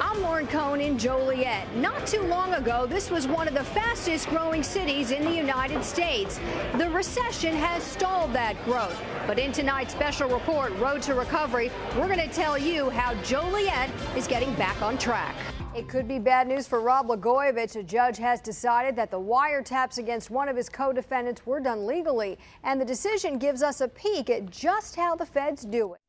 I'm Cohn in Joliet. Not too long ago, this was one of the fastest growing cities in the United States. The recession has stalled that growth. But in tonight's special report, Road to Recovery, we're going to tell you how Joliet is getting back on track. It could be bad news for Rob Blagojevich. A judge has decided that the wiretaps against one of his co-defendants were done legally, and the decision gives us a peek at just how the feds do it.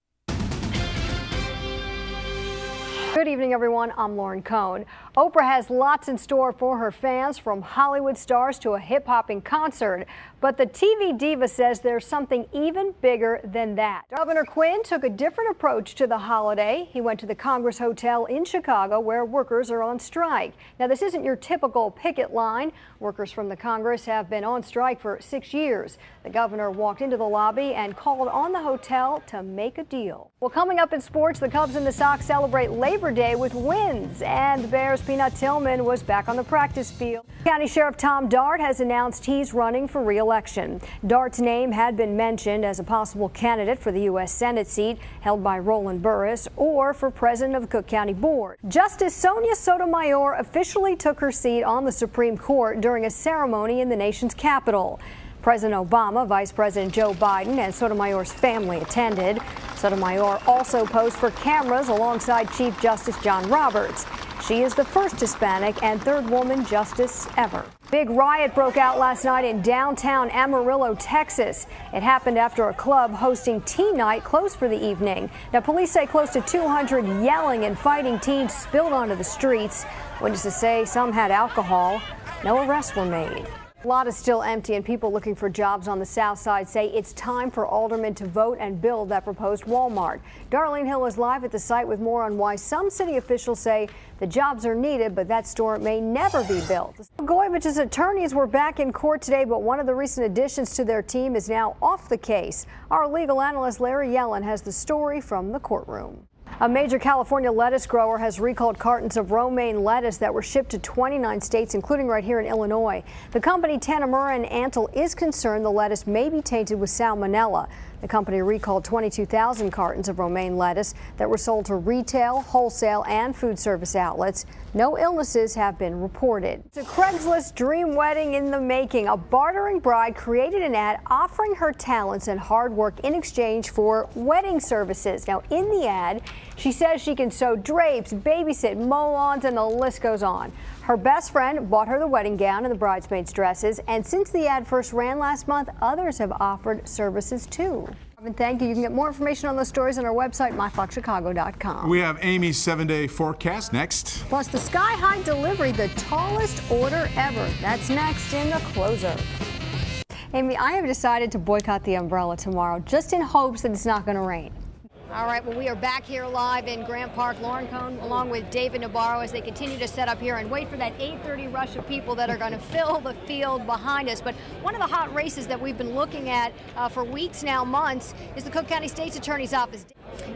Good evening, everyone. I'm Cohn. Oprah has lots in store for her fans, from Hollywood stars to a hip-hopping concert. But the TV diva says there's something even bigger than that. Governor Quinn took a different approach to the holiday. He went to the Congress Hotel in Chicago, where workers are on strike. Now, this isn't your typical picket line. Workers from the Congress have been on strike for 6 years. The governor walked into the lobby and called on the hotel to make a deal. Well, coming up in sports, the Cubs and the Sox celebrate Labor Day with wins, and the Bears' Peanut Tillman was back on the practice field. County Sheriff Tom Dart has announced he's running for re-election. Dart's name had been mentioned as a possible candidate for the U.S. Senate seat held by Roland Burris, or for president of the Cook County Board. Justice Sonia Sotomayor officially took her seat on the Supreme Court during a ceremony in the nation's capital. President Obama, Vice President Joe Biden, and Sotomayor's family attended. Sotomayor also posed for cameras alongside Chief Justice John Roberts. She is the first Hispanic and third woman justice ever. Big riot broke out last night in downtown Amarillo, Texas. It happened after a club hosting teen night closed for the evening. Now, police say close to 200 yelling and fighting teens spilled onto the streets. Witnesses say some had alcohol. No arrests were made. A lot is still empty, and people looking for jobs on the south side say it's time for aldermen to vote and build that proposed Walmart. Darlene Hill is live at the site with more on why some city officials say the jobs are needed, but that store may never be built. Blagojevich's attorneys were back in court today, but one of the recent additions to their team is now off the case. Our legal analyst Larry Yellen has the story from the courtroom. A major California lettuce grower has recalled cartons of romaine lettuce that were shipped to 29 states, including right here in Illinois. The company Tanamura & Antle is concerned the lettuce may be tainted with salmonella. The company recalled 22,000 cartons of romaine lettuce that were sold to retail, wholesale, and food service outlets. No illnesses have been reported. It's a Craigslist dream wedding in the making. A bartering bride created an ad offering her talents and hard work in exchange for wedding services. Now, in the ad, she says she can sew drapes, babysit, mow lawns, and the list goes on. Her best friend bought her the wedding gown and the bridesmaids' dresses, and since the ad first ran last month, others have offered services too. Thank you. You can get more information on those stories on our website, myfoxchicago.com. We have Amy's 7-day forecast next. Plus, the Sky High delivery, the tallest order ever. That's next in the closer. Amy, I have decided to boycott the umbrella tomorrow, just in hopes that it's not going to rain. All right, well, we are back here live in Grant Park. Cohn, along with David Navarro, as they continue to set up here and wait for that 8:30 rush of people that are going to fill the field behind us. But one of the hot races that we've been looking at for weeks now, months, is the Cook County State's Attorney's Office.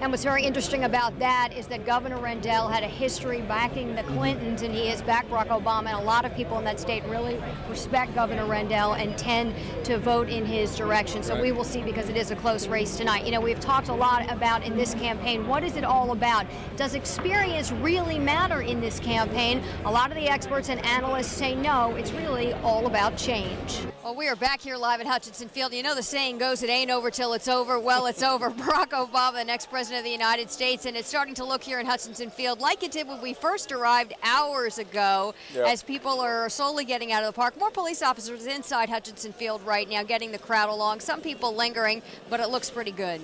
And what's very interesting about that is that Governor Rendell had a history backing the Clintons, and he has backed Barack Obama, and a lot of people in that state really respect Governor Rendell and tend to vote in his direction. So we will see, because it is a close race tonight. You know, we've talked a lot about in this campaign, what is it all about? Does experience really matter in this campaign? A lot of the experts and analysts say no, it's really all about change. Well, we are back here live at Hutchinson Field. You know the saying goes, it ain't over till it's over. Well, it's over. Barack Obama, the next president of the United States, and it's starting to look here in Hutchinson Field like it did when we first arrived hours ago. Yep. As people are slowly getting out of the park. More police officers inside Hutchinson Field right now, getting the crowd along. Some people lingering, but it looks pretty good.